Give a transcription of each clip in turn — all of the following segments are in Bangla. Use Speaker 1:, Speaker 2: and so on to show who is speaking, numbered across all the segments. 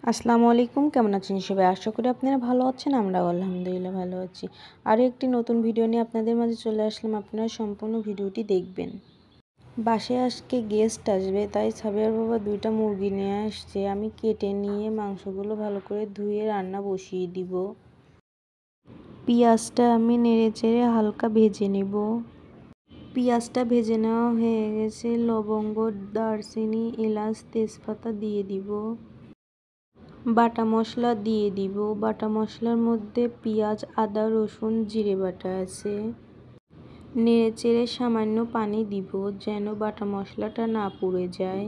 Speaker 1: আসসালামু আলাইকুম, কেমন আছেন সবাই? আশা করি আপনারা ভালো আছেন। আমরাও আলহামদুলিল্লাহ ভালো আছি। আরও একটি নতুন ভিডিও নিয়ে আপনাদের মাঝে চলে আসলাম। আপনারা সম্পূর্ণ ভিডিওটি দেখবেন। বাসায় আজকে গেস্ট আসবে, তাই সাবিয়ার বাবা 2টা মুরগি নিয়ে আসছে। আমি কেটে নিয়ে মাংসগুলো ভালো করে ধুয়ে রান্না বসিয়ে দিব। পেঁয়াজটা আমি নেড়েচেড়ে হালকা ভেজে নেব। পেঁয়াজটা ভেজে নেওয়া হয়ে গেছে। লবঙ্গ, দারচিনি, এলাচ, তেজপাতা দিয়ে দিব। বাটা মশলা দিয়ে দিব। বাটা মশলার মধ্যে পেঁয়াজ, আদা, রসুন, জিরে বাটা আছে। নেড়েচেড়ে সামান্য পানি দিব যেন বাটা মশলাটা না পুড়ে যায়।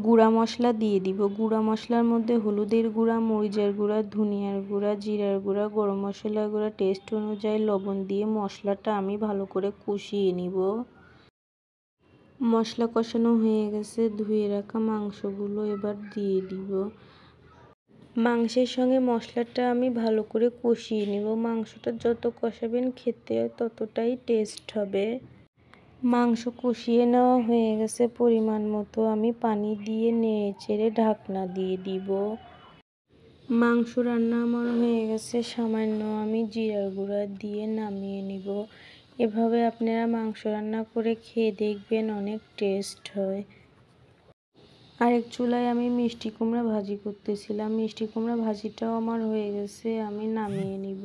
Speaker 1: গুঁড়া মশলা দিয়ে দিব। গুঁড়া মশলার মধ্যে হলুদের গুঁড়া, মরিচের গুঁড়া, ধনিয়ার গুঁড়া, জিরার গুঁড়া, গরম মশলার গুঁড়া, টেস্ট অনুযায়ী লবণ দিয়ে মশলাটা আমি ভালো করে কষিয়ে নিব। মশলা কষানো হয়ে গেছে। ধুয়ে রাখা মাংসগুলো এবার দিয়ে দিব। মাংসের সঙ্গে মশলাটা আমি ভালো করে কষিয়ে নেব। মাংসটা যত কষাবেন খেতে ততটাই টেস্ট হবে। মাংস কষিয়ে নেওয়া হয়ে গেছে। পরিমাণ মতো আমি পানি দিয়ে নেড়েচেড়ে ঢাকনা দিয়ে দিব। মাংস রান্না আমার হয়ে গেছে। সামান্য আমি জিরার গুঁড়া দিয়ে নামিয়ে নিব। এভাবে আপনারা মাংস রান্না করে খেয়ে দেখবেন, অনেক টেস্ট হয়। আরেক চুলায় আমি মিষ্টি কুমড়া ভাজি করতেছিলাম। মিষ্টি কুমড়া ভাজিটাও আমার হয়ে গেছে, আমি নামিয়ে নিব।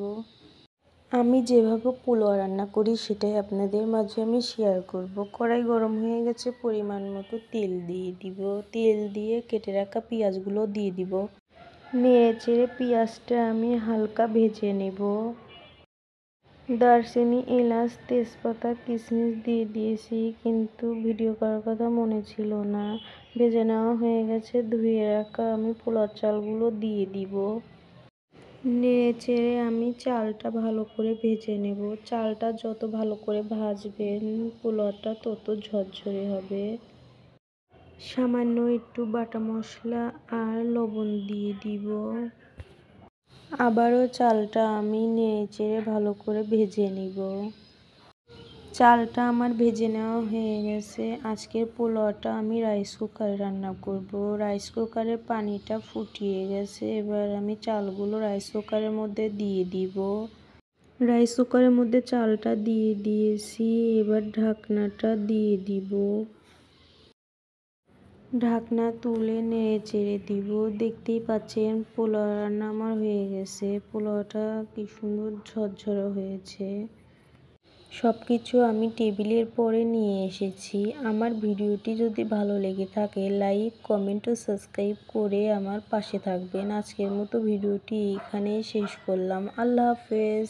Speaker 1: আমি যেভাবে পোলাও রান্না করি সেটাই আপনাদের মাঝে আমি শেয়ার করব। কড়াই গরম হয়ে গেছে, পরিমাণ মতো তেল দিয়ে দিব। তেল দিয়ে কেটে রাখা পেঁয়াজগুলো দিয়ে দিব। নেড়ে চেড়ে পেঁয়াজটা আমি হালকা ভেজে নেব। দারচিনি, এলাচ, তেজপাতা, কিশমিশ দিয়ে দিয়েছি, কিন্তু ভিডিও করার কথা মনে ছিল না। ভেজে নেওয়া হয়ে গেছে। ধুয়ে রাখা আমি পোলাও চালগুলো দিয়ে দিব। নেড়ে চেড়ে আমি চালটা ভালো করে ভেজে নেব। চালটা যত ভালো করে ভাজবেন পোলাওটা তত ঝরঝরে হবে। সামান্য একটু বাটা মশলা আর লবণ দিয়ে দিব। আবারও চালটা আমি নেড়েচেড়ে ভালো করে ভেজে নিব। চালটা আমার ভেজে নেওয়া হয়ে গেছে। আজকের পোলাওটা আমি রাইস কুকারে রান্না করব। রাইস কুকারের পানিটা ফুটিয়ে গেছে। এবার আমি চালগুলো রাইস কুকারের মধ্যে দিয়ে দিব। রাইস কুকারের মধ্যে চালটা দিয়ে দিয়েছি। এবার ঢাকনাটা দিয়ে দিব। ঢাকনা তুলে নেড়ে চেড়ে দিব। দেখতেই পাচ্ছেন পোলাও রান্না আমার হয়ে গেছে। পোলাওটা কি সুন্দর ঝরঝরে হয়েছে। সব কিছু আমি টেবিলের পরে নিয়ে এসেছি। আমার ভিডিওটি যদি ভালো লেগে থাকে লাইক, কমেন্ট ও সাবস্ক্রাইব করে আমার পাশে থাকবেন। আজকের মতো ভিডিওটি এখানেই শেষ করলাম। আল্লাহ হাফেজ।